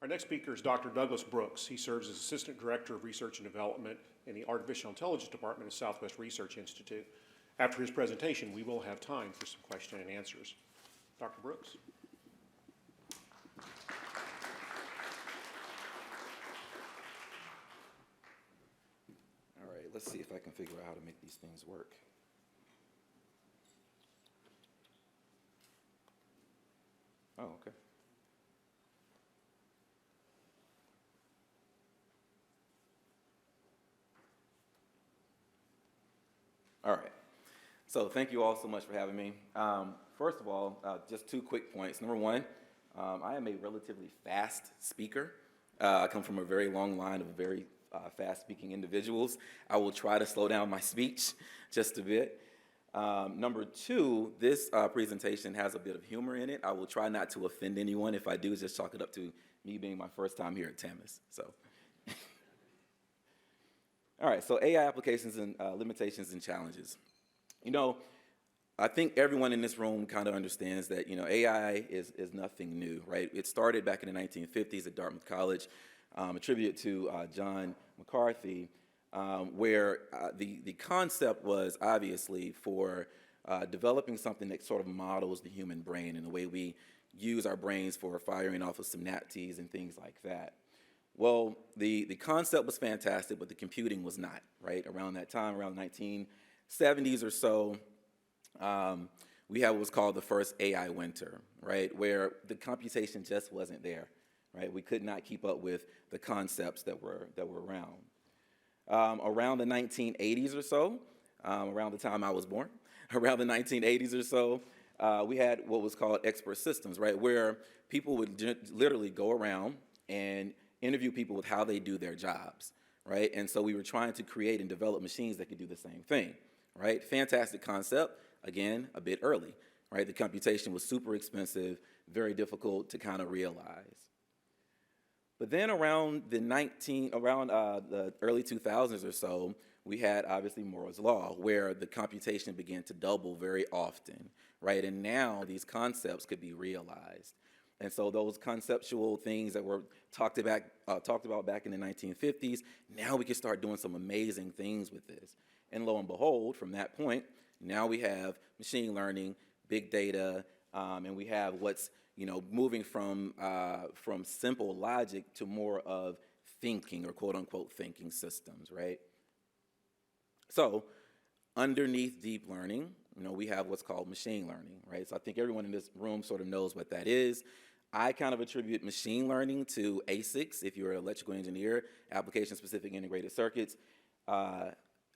Our next speaker is Dr. Douglas Brooks. He serves as Assistant Director of Research and Development in the Artificial Intelligence Department of Southwest Research Institute. After his presentation, we will have time for some question and answers. Dr. Brooks. All right, let's see if I can figure out how to make these things work. Oh, okay. All right. So thank you all so much for having me. First of all, just two quick points. Number one, I am a relatively fast speaker. I come from a very long line of very fast-speaking individuals. I will try to slow down my speech just a bit. Number two, this presentation has a bit of humor in it. I will try not to offend anyone. If I do, just chalk it up to me being my first time here at TAMEST. So. All right, so AI applications and limitations and challenges. You know, I think everyone in this room kind of understands that, you know, AI is nothing new, right? It started back in the 1950s at Dartmouth College, attributed to John McCarthy, where the concept was obviously for developing something that sort of models the human brain and the way we use our brains for firing off of synapses and things like that. Well, the concept was fantastic, but the computing was not, right? Around that time, around the 1970s or so, we had what was called the first AI winter, right? Where the computation just wasn't there, right? We could not keep up with the concepts that were around. Around the 1980s or so, around the time I was born, around the 1980s or so, we had what was called expert systems, right? Where people would literally go around and interview people with how they do their jobs, right? And so we were trying to create and develop machines that could do the same thing, right? Fantastic concept, again, a bit early, right? The computation was super expensive, very difficult to kind of realize. But then around the early 2000s or so, we had obviously Moore's Law, where the computation began to double very often, right? And now these concepts could be realized. And so those conceptual things that were talked about back in the 1950s, now we can start doing some amazing things with this. And lo and behold, from that point, now we have machine learning, big data, and we have what's, you know, moving from simple logic to more of thinking or quote unquote thinking systems, right? So underneath deep learning, you know, we have what's called machine learning, right? So I think everyone in this room sort of knows what that is. I kind of attribute machine learning to ASICs, if you're an electrical engineer, application-specific integrated circuits.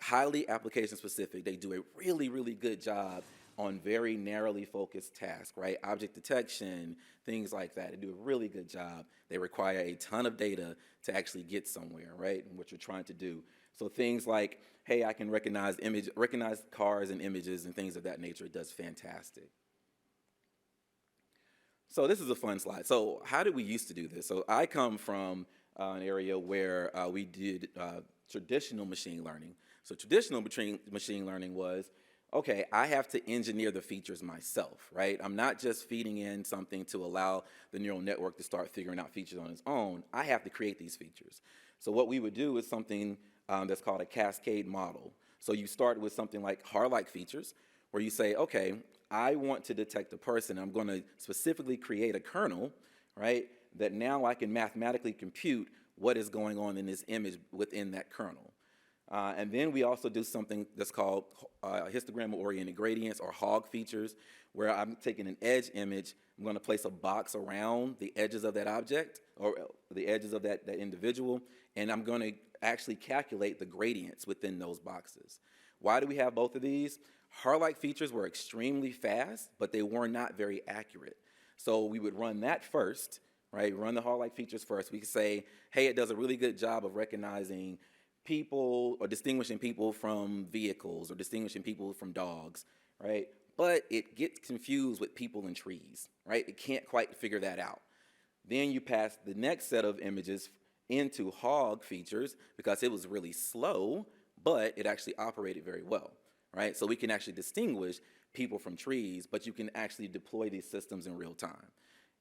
Highly application-specific. They do a really, really good job on very narrowly focused tasks, right? Object detection, things like that. They do a really good job. They require a ton of data to actually get somewhere, right, and what you're trying to do. So things like, hey, I can recognize cars and images and things of that nature. It does fantastic. So this is a fun slide. So how did we used to do this? So I come from an area where we did traditional machine learning. So traditional machine learning was, okay, I have to engineer the features myself, right? I'm not just feeding in something to allow the neural network to start figuring out features on its own. I have to create these features. So what we would do is something that's called a cascade model. So you start with something like hard-like features, where you say, okay, I want to detect a person. I'm going to specifically create a kernel, right, that now I can mathematically compute what is going on in this image within that kernel. And then we also do something that's called histogram-oriented gradients, or HOG features, where I'm taking an edge image, I'm going to place a box around the edges of that object, or the edges of that individual, and I'm going to actually calculate the gradients within those boxes. Why do we have both of these? Hard-like features were extremely fast, but they were not very accurate. So we would run that first, right? Run the hard-like features first. We could say, hey, it does a really good job of recognizing people or distinguishing people from vehicles or distinguishing people from dogs, right? But it gets confused with people and trees, right? It can't quite figure that out. Then you pass the next set of images into HOG features because it was really slow, but it actually operated very well, right? So we can actually distinguish people from trees, but you can actually deploy these systems in real time.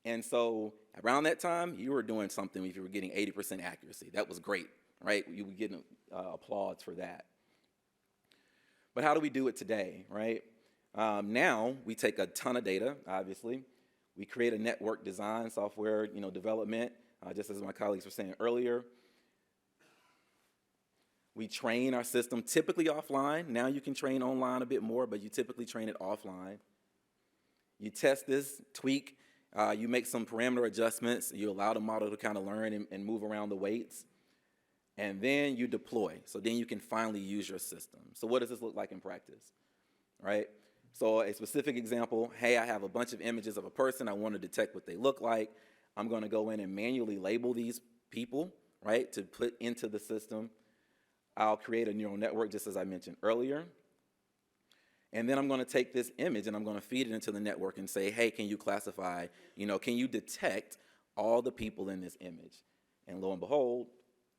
And so around that time, you were doing something if you were getting 80% accuracy. That was great, right? You were getting applause for that. But how do we do it today, right? Now we take a ton of data, obviously. We create a network design software, development, just as my colleagues were saying earlier. We train our system typically offline. Now you can train online a bit more, but you typically train it offline. You test this, tweak, you make some parameter adjustments. You allow the model to kind of learn and move around the weights. And then you deploy. So then you can finally use your system. So what does this look like in practice, right? So a specific example, hey, I have a bunch of images of a person. I want to detect what they look like. I'm going to go in and manually label these people, right, to put into the system. I'll create a neural network, just as I mentioned earlier. And then I'm going to take this image and I'm going to feed it into the network and say, hey, can you classify, can you detect all the people in this image? And lo and behold,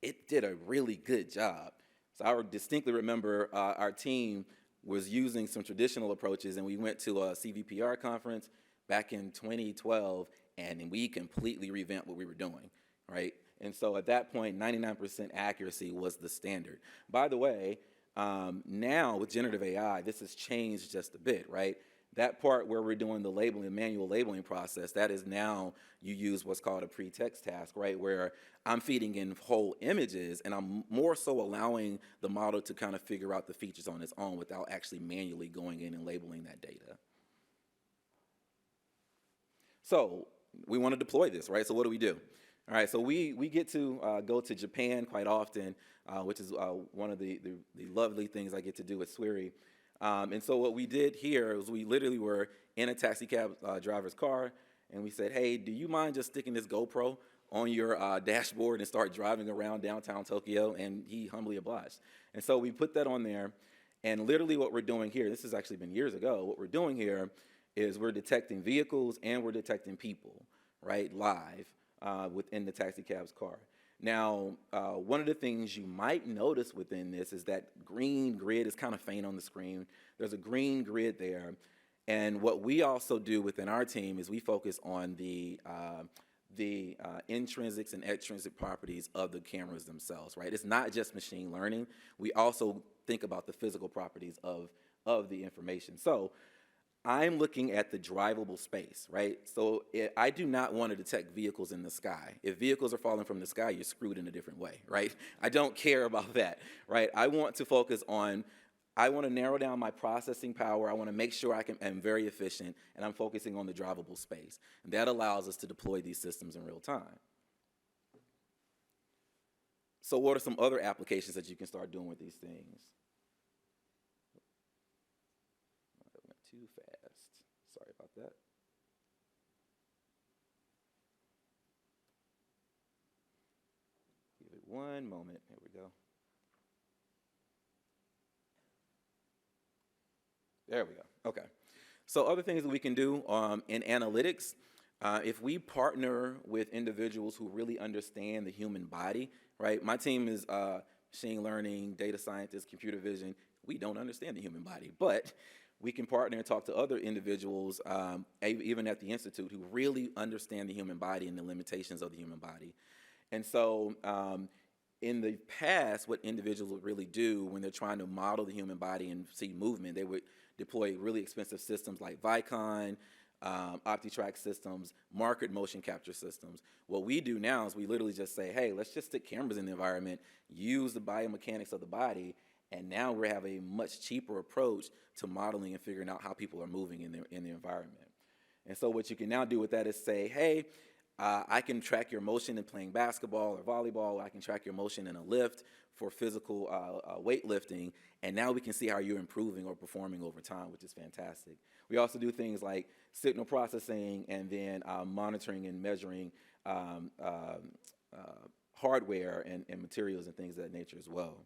it did a really good job. So I distinctly remember our team was using some traditional approaches, and we went to a CVPR conference back in 2012, and we completely revamped what we were doing, right? And so at that point, 99% accuracy was the standard. By the way, now with generative AI, this has changed just a bit, right? That part where we're doing the labeling, manual labeling process, that is now you use what's called a pre-text task, right? Where I'm feeding in whole images and I'm more so allowing the model to kind of figure out the features on its own without actually manually going in and labeling that data. So we want to deploy this, right? So what do? All right, so we get to go to Japan quite often, which is one of the lovely things I get to do with SWIRI. And so what we did here was we literally were in a taxi cab driver's car, and we said, hey, do you mind just sticking this GoPro on your dashboard and start driving around downtown Tokyo? And he humbly obliged. And so we put that on there, and literally what we're doing here, this has actually been years ago, what we're doing here is we're detecting vehicles and we're detecting people, right, live within the taxi cab's car. Now, one of the things you might notice within this is that green grid is kind of faint on the screen. There's a green grid there. And what we also do within our team is we focus on the intrinsics and extrinsic properties of the cameras themselves, right? It's not just machine learning. We also think about the physical properties of the information. So I'm looking at the drivable space, right? So I do not want to detect vehicles in the sky. If vehicles are falling from the sky, you're screwed in a different way, right? I don't care about that, right? I want to focus on, I want to narrow down my processing power. I want to make sure I'm very efficient, and I'm focusing on the drivable space. And that allows us to deploy these systems in real time. So what are some other applications that you can start doing with these things? Too fast. Sorry about that. Give it one moment. Here we go. There we go. Okay. So other things that we can do in analytics, if we partner with individuals who really understand the human body, right? My team is machine learning, data scientists, computer vision. We don't understand the human body, but we can partner and talk to other individuals, even at the Institute, who really understand the human body and the limitations of the human body. And so in the past, what individuals would really do when they're trying to model the human body and see movement, they would deploy really expensive systems like Vicon, OptiTrack systems, market motion capture systems. What we do now is we literally just say, hey, let's just stick cameras in the environment, use the biomechanics of the body, and now we have a much cheaper approach to modeling and figuring out how people are moving in the environment. And so what you can now do with that is say, hey, I can track your motion in playing basketball or volleyball. I can track your motion in a lift for physical weightlifting. And now we can see how you're improving or performing over time, which is fantastic. We also do things like signal processing and then monitoring and measuring hardware and materials and things of that nature as well.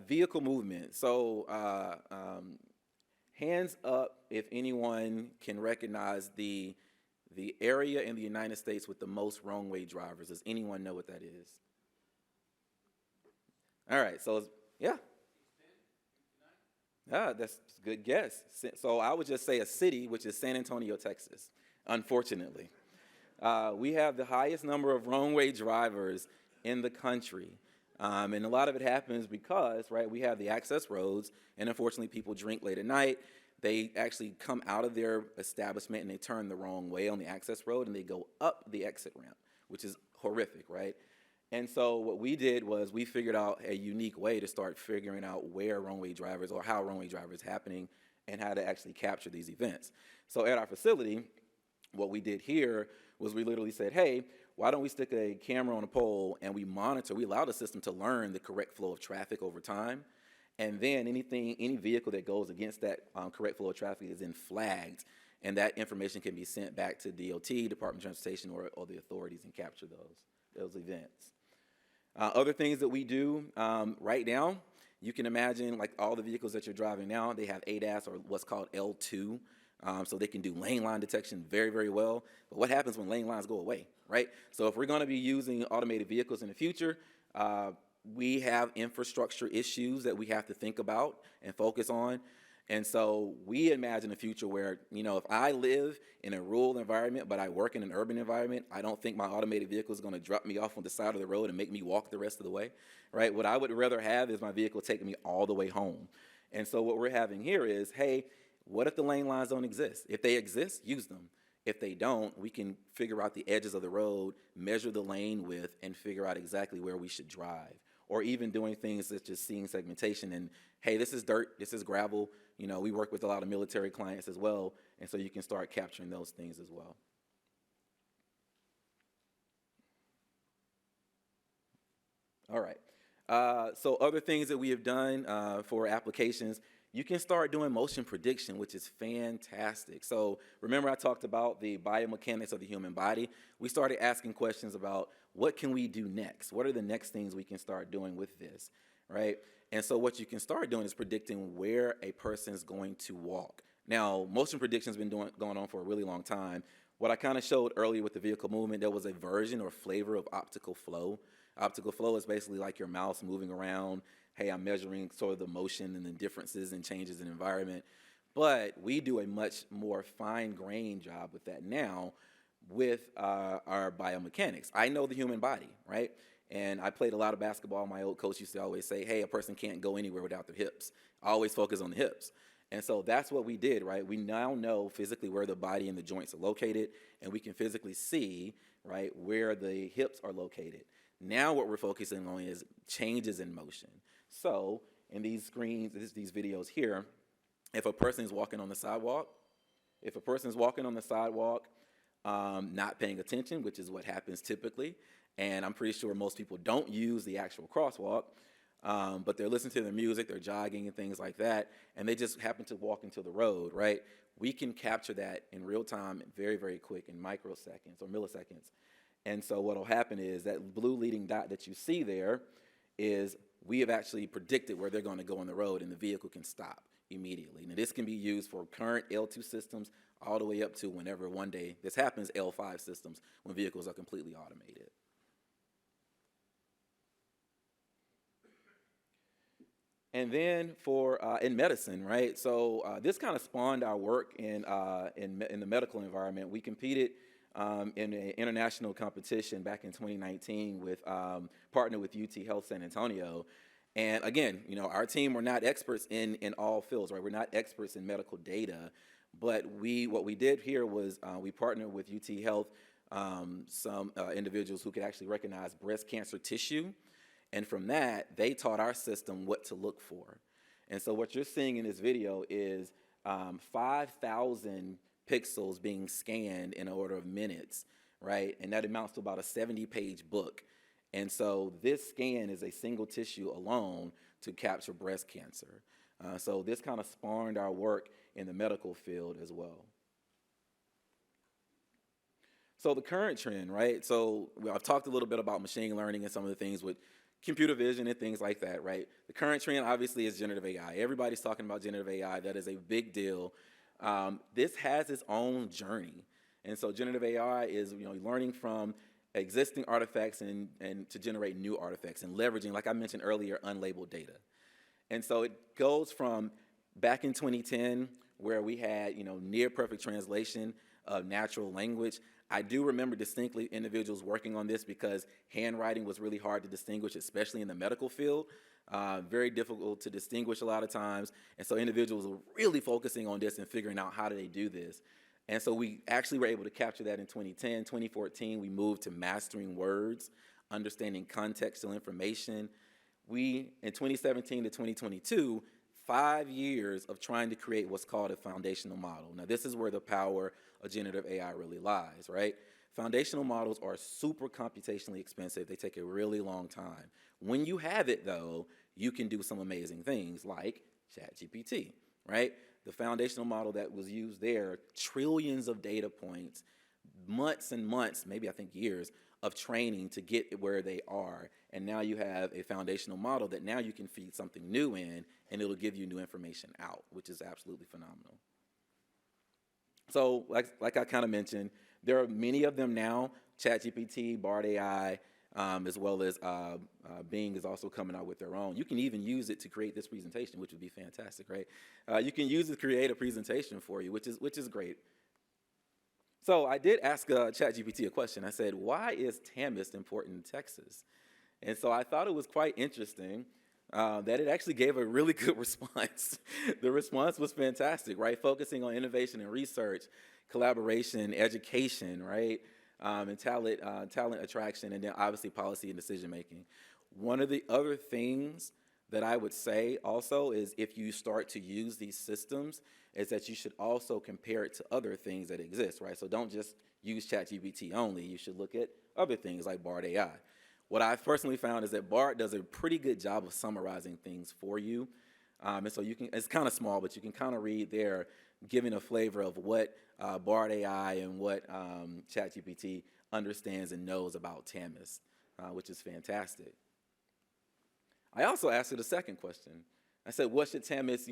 Vehicle movement. So hands up if anyone can recognize the area in the United States with the most wrong-way drivers. Does anyone know what that is? All right, so yeah. That's a good guess. So I would just say a city, which is San Antonio, Texas, unfortunately. We have the highest number of wrong-way drivers in the country. And a lot of it happens because, right, we have the access roads, and unfortunately people drink late at night. They actually come out of their establishment and they turn the wrong way on the access road and they go up the exit ramp, which is horrific, right? And so what we did was we figured out a unique way to start figuring out where wrong-way drivers or how wrong-way drivers happening and how to actually capture these events. So at our facility, what we did here was we literally said, hey, why don't we stick a camera on a pole and we monitor, we allow the system to learn the correct flow of traffic over time. And then any vehicle that goes against that correct flow of traffic is then flagged, and that information can be sent back to DOT, Department of Transportation, or the authorities and capture those events. Other things that we do right now, you can imagine like all the vehicles that you're driving now, they have ADAS or what's called L2. So they can do lane line detection very, very well. But what happens when lane lines go away, right? So if we're going to be using automated vehicles in the future, we have infrastructure issues that we have to think about and focus on. And so we imagine a future where, you know, if I live in a rural environment, but I work in an urban environment, I don't think my automated vehicle is going to drop me off on the side of the road and make me walk the rest of the way, right? What I would rather have is my vehicle taking me all the way home. And so what we're having here is, hey, what if the lane lines don't exist? If they exist, use them. If they don't, we can figure out the edges of the road, measure the lane width, and figure out exactly where we should drive. Or even doing things such as seeing segmentation and, hey, this is dirt, this is gravel. You know, we work with a lot of military clients as well, and so you can start capturing those things as well. All right. So other things that we have done for applications, you can start doing motion prediction, which is fantastic. So remember I talked about the biomechanics of the human body? We started asking questions about what can we do next? What are the next things we can start doing with this, right? And so what you can start doing is predicting where a person's going to walk. Now, motion prediction has been going on for a really long time. What I kind of showed earlier with the vehicle movement, there was a version or flavor of optical flow. Optical flow is basically like your mouse moving around. Hey, I'm measuring sort of the motion and the differences and changes in environment. But we do a much more fine-grained job with that now with our biomechanics. I know the human body, right? And I played a lot of basketball. My old coach used to always say, hey, a person can't go anywhere without their hips. I always focus on the hips. And so that's what we did, right? We now know physically where the body and the joints are located, and we can physically see, right, where the hips are located. Now what we're focusing on is changes in motion. So in these screens, these videos here, if a person is walking on the sidewalk, not paying attention, which is what happens typically, and I'm pretty sure most people don't use the actual crosswalk, but they're listening to their music, they're jogging and things like that, and they just happen to walk into the road, right? We can capture that in real time, very, very quick, in microseconds or milliseconds. And so what will happen is that blue leading dot that you see there is we have actually predicted where they're going to go on the road, and the vehicle can stop immediately. Now, this can be used for current L2 systems all the way up to whenever one day this happens, L5 systems, when vehicles are completely automated. And then for in medicine, right? So this kind of spawned our work in the medical environment. We competed in an international competition back in 2019 with partnered with UT Health San Antonio. And again, you know, our team, we're not experts in all fields, right? We're not experts in medical data, but what we did here was we partnered with UT Health, some individuals who could actually recognize breast cancer tissue. And from that, they taught our system what to look for. And so what you're seeing in this video is 5,000 pixels being scanned in an order of minutes, right? And that amounts to about a 70-page book. And so this scan is a single tissue alone to capture breast cancer. So this kind of spawned our work in the medical field as well. So the current trend, right? So I've talked a little bit about machine learning and some of the things with computer vision and things like that, right? The current trend obviously is generative AI. Everybody's talking about generative AI. That is a big deal. This has its own journey. And so generative AI is, you know, learning from existing artifacts and to generate new artifacts and leveraging, like I mentioned earlier, unlabeled data. And so it goes from Back in 2010, where we had, near perfect translation of natural language, I do remember distinctly individuals working on this because handwriting was really hard to distinguish, especially in the medical field. Very difficult to distinguish a lot of times. And so individuals were really focusing on this and figuring out how do they do this. And so we actually were able to capture that in 2010. 2014, we moved to mastering words, understanding contextual information. In 2017 to 2022, 5 years of trying to create what's called a foundational model. Now, this is where the power of generative AI really lies, right? Foundational models are super computationally expensive. They take a really long time. When you have it, though, you can do some amazing things like ChatGPT, right? The foundational model that was used there, trillions of data points, months and months, maybe I think years, of training to get where they are. And now you have a foundational model that now you can feed something new in, and it'll give you new information out, which is absolutely phenomenal. So like I kind of mentioned, there are many of them now, ChatGPT, Bard AI, as well as Bing is also coming out with their own. You can even use it to create this presentation, which would be fantastic, right? You can use it to create a presentation for you, which is great. So I did ask ChatGPT a question. I said, why is TAMEST important in Texas? And so I thought it was quite interesting that it actually gave a really good response. The response was fantastic, right? Focusing on innovation and research, collaboration, education, right? And talent attraction, and then obviously policy and decision making. One of the other things that I would say also is if you start to use these systems, is that you should also compare it to other things that exist, right? So don't just use ChatGPT only. You should look at other things like Bard AI. What I've personally found is that Bard does a pretty good job of summarizing things for you. And so it's kind of small, but you can kind of read there, giving a flavor of what Bard AI and what ChatGPT understands and knows about TAMEST, which is fantastic. I also asked it a second question. I said, what should TAMEST,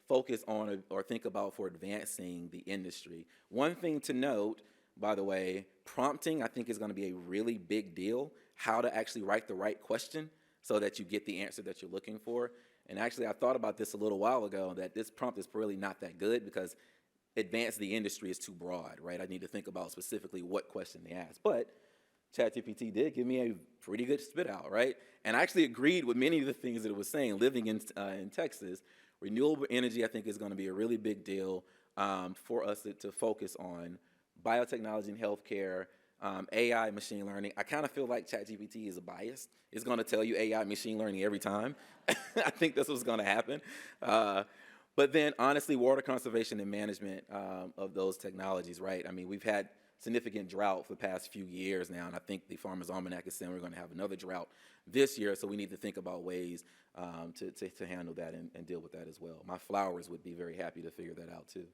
focus on or think about for advancing the industry? One thing to note, by the way, prompting I think is going to be a really big deal, how to actually write the right question so that you get the answer that you're looking for. And actually, I thought about this a little while ago, that this prompt is really not that good because advance the industry is too broad, right? I need to think about specifically what question they ask. But ChatGPT did give me a pretty good spit out, right? And I actually agreed with many of the things that it was saying. Living in Texas, renewable energy, I think, is going to be a really big deal for us to focus on. Biotechnology and healthcare, AI, machine learning. I kind of feel like ChatGPT is biased. It's going to tell you AI, machine learning every time. I think that's what's going to happen. But then, honestly, water conservation and management of those technologies, right? I mean, we've had significant drought for the past few years now, and I think the Farmer's Almanac is saying we're going to have another drought this year, so we need to think about ways to handle that and deal with that as well. My flowers would be very happy to figure that out, too.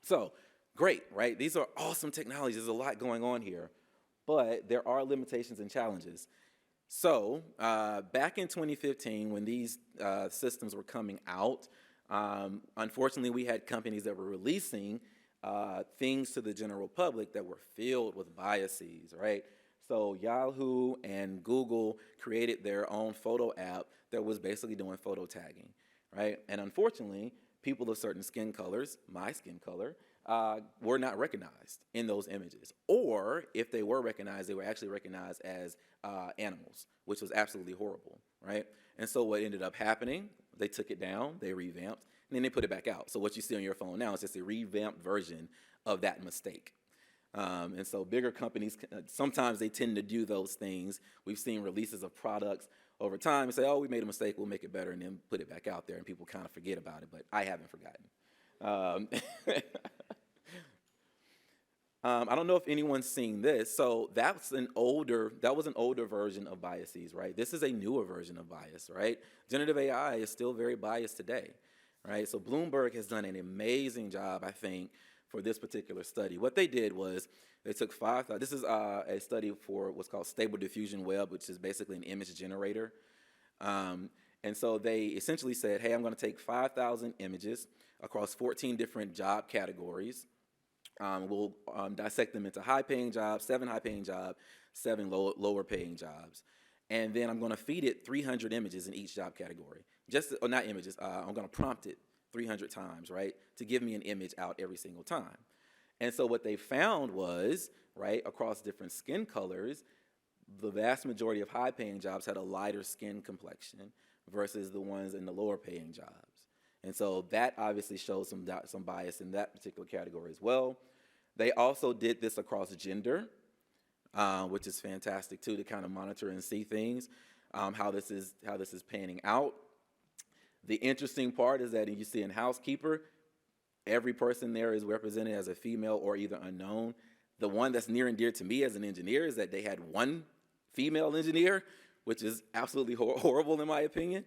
So, great, right? These are awesome technologies. There's a lot going on here, but there are limitations and challenges. So, back in 2015, when these systems were coming out, unfortunately, we had companies that were releasing things to the general public that were filled with biases, right? So Yahoo and Google created their own photo app that was basically doing photo tagging, right? And unfortunately, people of certain skin colors, my skin color, were not recognized in those images. Or if they were recognized, they were actually recognized as animals, which was absolutely horrible, right? And so what ended up happening, they took it down, they revamped, and then they put it back out. So what you see on your phone now is just a revamped version of that mistake. And so bigger companies, sometimes they tend to do those things. We've seen releases of products over time and say, oh, we made a mistake, we'll make it better, and then put it back out there, and people kind of forget about it, but I haven't forgotten. I don't know if anyone's seen this. So that was an older version of biases, right? This is a newer version of bias, right? Generative AI is still very biased today, right? So Bloomberg has done an amazing job, I think, for this particular study. What they did was they took this is a study for what's called Stable Diffusion Web, which is basically an image generator. And so they essentially said, hey, I'm going to take 5,000 images across 14 different job categories. We'll dissect them into high-paying jobs, 7 high-paying jobs, 7 lower-paying jobs. and then I'm going to feed it 300 images in each job category. Or not images, I'm going to prompt it 300 times, right, to give me an image out every single time. And so what they found was, right, across different skin colors, the vast majority of high-paying jobs had a lighter skin complexion versus the ones in the lower-paying jobs. And so that obviously shows some bias in that particular category as well. They also did this across gender, which is fantastic too, to kind of monitor and see things, how this is panning out. The interesting part is that you see in housekeeper, every person there is represented as a female or either unknown. The one that's near and dear to me as an engineer is that they had one female engineer, which is absolutely horrible in my opinion.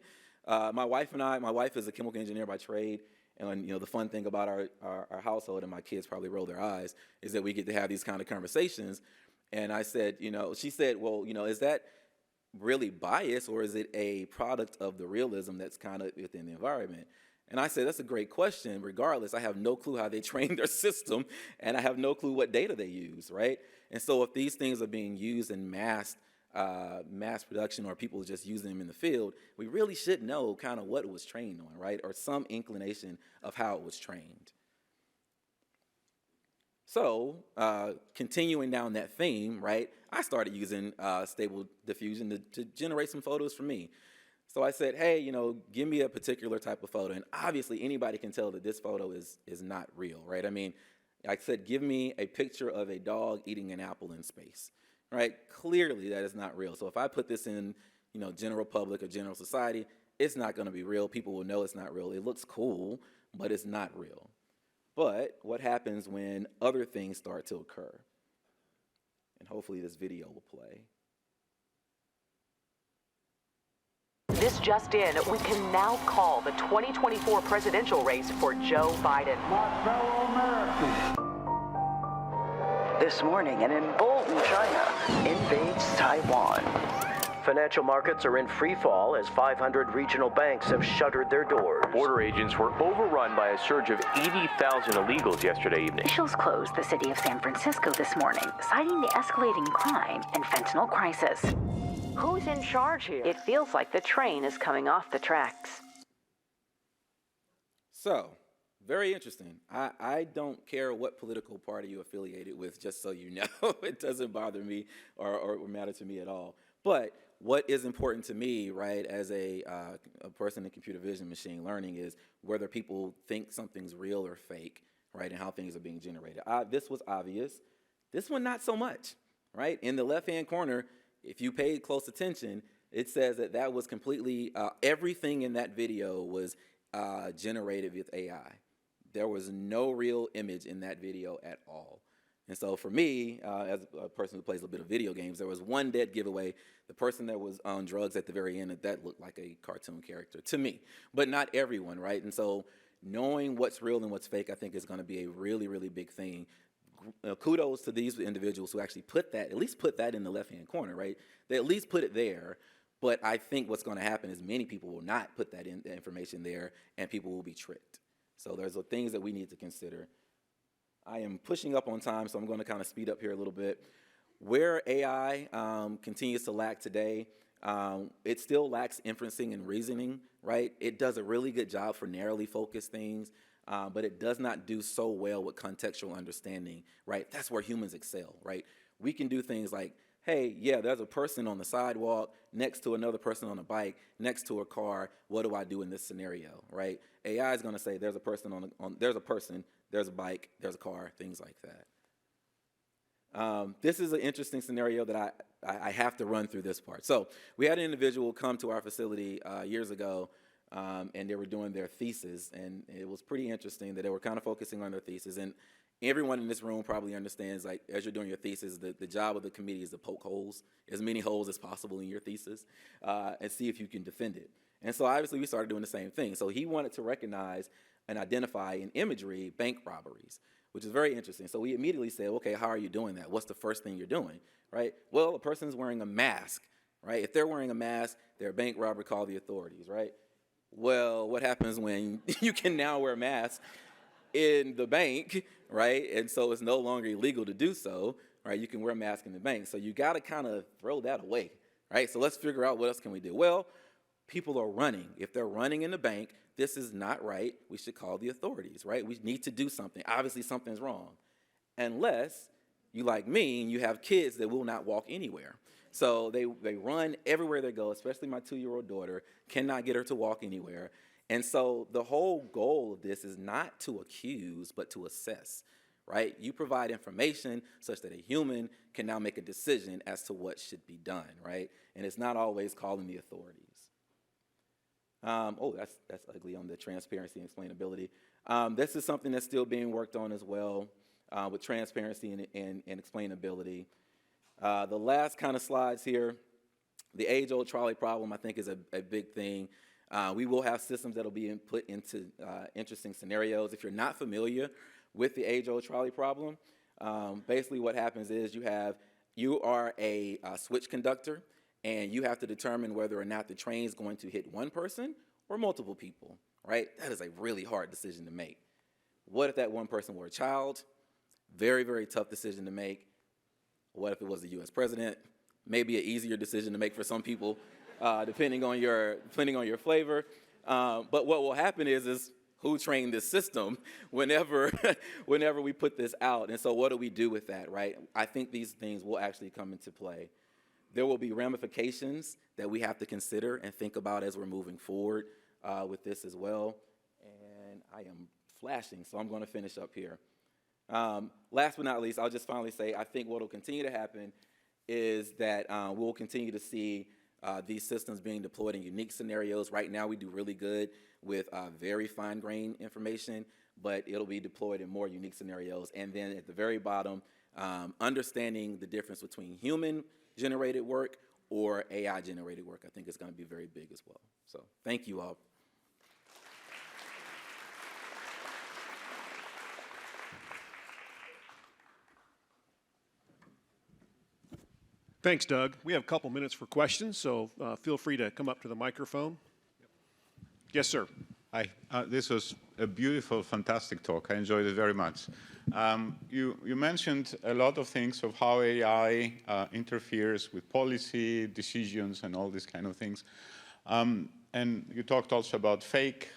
My wife is a chemical engineer by trade, and the fun thing about our household, and my kids probably roll their eyes, is that we get to have these kind of conversations. And I said, she said, well, is that really bias, or is it a product of the realism that's kind of within the environment? And I said, that's a great question. Regardless, I have no clue how they train their system, and I have no clue what data they use, right? And so if these things are being used in mass production, or people just using them in the field, we really should know kind of what it was trained on, right? Or some inclination of how it was trained. So continuing down that theme, right, I started using Stable Diffusion to generate some photos for me. So I said, hey, give me a particular type of photo. And obviously anybody can tell that this photo is not real, right? I mean, I said, give me a picture of a dog eating an apple in space, right? Clearly that is not real. So if I put this in, general public or general society, it's not going to be real. People will know it's not real. It looks cool, but it's not real. But what happens when other things start to occur? And hopefully this video will play. This just in, we can now call the 2024 presidential race for Joe Biden. My fellow Americans. This morning, an emboldened China invades Taiwan. Financial markets are in free fall as 500 regional banks have shuttered their doors. Border agents were overrun by a surge of 80,000 illegals yesterday evening. Officials closed the city of San Francisco this morning, citing the escalating crime and fentanyl crisis. Who's in charge here? It feels like the train is coming off the tracks. So, very interesting. I don't care what political party you're affiliated with, just so you know. It doesn't bother me or matter to me at all. But what is important to me, right, as a person in computer vision machine learning is whether people think something's real or fake, right, and how things are being generated. This was obvious. This one, not so much, right? In the left-hand corner, if you paid close attention, it says that was completely, everything in that video was generated with AI. There was no real image in that video at all. And so for me, as a person who plays a bit of video games, there was one dead giveaway. The person that was on drugs at the very end, that looked like a cartoon character to me, but not everyone, right? And so knowing what's real and what's fake, I think is going to be a really, really big thing. Kudos to these individuals who actually at least put that in the left-hand corner, right? They at least put it there, but I think what's going to happen is many people will not put that information there, and people will be tricked. So there's things that we need to consider. I am pushing up on time, so I'm going to kind of speed up here a little bit. Where AI continues to lack today, it still lacks inferencing and reasoning, right? It does a really good job for narrowly focused things, but it does not do so well with contextual understanding, right? That's where humans excel, right? We can do things like, hey, yeah, there's a person on the sidewalk next to another person on a bike, next to a car. What do I do in this scenario, right? AI is going to say there's a person there's a person, there's a bike, there's a car, things like that. This is an interesting scenario that I have to run through this part. So we had an individual come to our facility years ago, and they were doing their thesis, and it was pretty interesting that they were kind of focusing on their thesis. And everyone in this room probably understands, like, as you're doing your thesis, the job of the committee is to poke holes, as many holes as possible in your thesis, and see if you can defend it. And so obviously we started doing the same thing. So he wanted to recognize and identify in imagery bank robberies, which is very interesting. So we immediately said, okay, how are you doing that? What's the first thing you're doing, right? Well, a person's wearing a mask, right? If they're wearing a mask, they're a bank robber, call the authorities, right? Well, what happens when you can now wear masks in the bank, right? And so it's no longer illegal to do so, right? You can wear a mask in the bank. So you got to kind of throw that away, right? So let's figure out what else can we do. Well, people are running. If they're running in the bank, this is not right. We should call the authorities, right? We need to do something. Obviously, something's wrong. Unless you like me and you have kids that will not walk anywhere. So they run everywhere they go, especially my 2-year-old daughter, cannot get her to walk anywhere. And so the whole goal of this is not to accuse, but to assess, right? You provide information such that a human can now make a decision as to what should be done, right? And it's not always calling the authorities. That's ugly on the transparency and explainability. This is something that's still being worked on as well with transparency and explainability. The last kind of slides here, the age-old trolley problem I think is a big thing. We will have systems that will be put into interesting scenarios. If you're not familiar with the age-old trolley problem, basically what happens is you are a switch conductor, and you have to determine whether or not the train is going to hit one person or multiple people, right? That is a really hard decision to make. What if that one person were a child? Very, very tough decision to make. What if it was the U.S. president? Maybe an easier decision to make for some people, depending on your flavor. But what will happen is who trained this system whenever we put this out? And so what do we do with that, right? I think these things will actually come into play. There will be ramifications that we have to consider and think about as we're moving forward with this as well. And I am flashing, so I'm going to finish up here. Last but not least, I'll just finally say I think what will continue to happen is that we'll continue to see these systems being deployed in unique scenarios. Right now we do really good with very fine-grained information, but it'll be deployed in more unique scenarios. And then at the very bottom, understanding the difference between human-generated work or AI-generated work, I think is going to be very big as well. So thank you all. Thanks, Doug. We have a couple minutes for questions, so feel free to come up to the microphone. Yes, sir. Hi. This was a beautiful, fantastic talk. I enjoyed it very much. You mentioned a lot of things of how AI interferes with policy, decisions, and all these kind of things. And you talked also about fake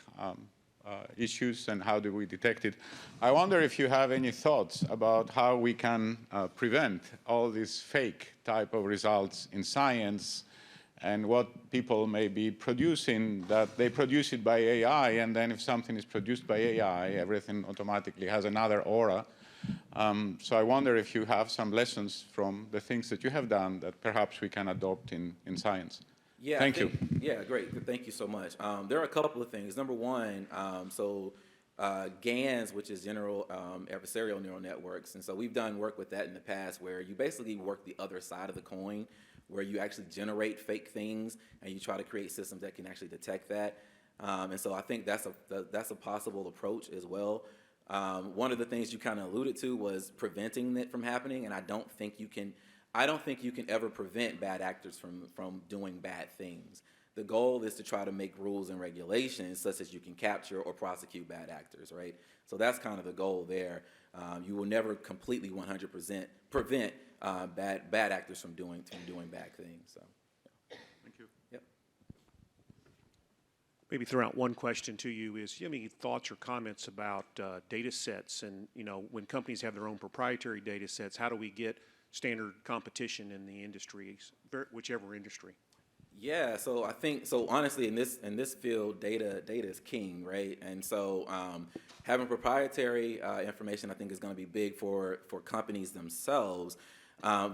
issues and how do we detect it. I wonder if you have any thoughts about how we can prevent all these fake type of results in science and what people may be producing, that they produce it by AI, and then if something is produced by AI, everything automatically has another aura. So I wonder if you have some lessons from the things that you have done that perhaps we can adopt in science. Yeah, Thank you. Yeah, great. Thank you so much. There are a couple of things. Number one, GANs, which is general adversarial neural networks, and so we've done work with that in the past where you basically work the other side of the coin, where you actually generate fake things and you try to create systems that can actually detect that. And so I think that's a possible approach as well. One of the things you kind of alluded to was preventing it from happening, and I don't think you can ever prevent bad actors from doing bad things. The goal is to try to make rules and regulations such that you can capture or prosecute bad actors, right? So that's kind of the goal there. You will never completely 100% prevent bad actors from doing bad things. So, yeah. Thank you. Yep. Maybe throw out one question to you is, do you have any thoughts or comments about data sets? And, when companies have their own proprietary data sets, how do we get standard competition in the industry, whichever industry? Yeah, so I think honestly in this field, data is king, right? And so having proprietary information I think is going to be big for companies themselves.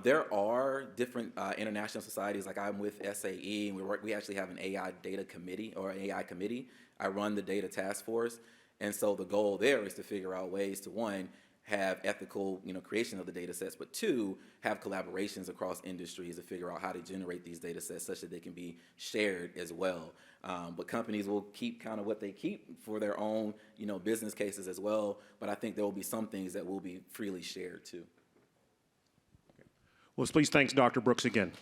There are different international societies, like I'm with SAE, and we actually have an AI data committee or AI committee. I run the data task force, and so the goal there is to figure out ways to, one, have ethical, creation of the data sets, but two, have collaborations across industries to figure out how to generate these data sets such that they can be shared as well. But companies will keep kind of what they keep for their own, business cases as well. But I think there will be some things that will be freely shared too. Well, please thanks Dr. Brooks again.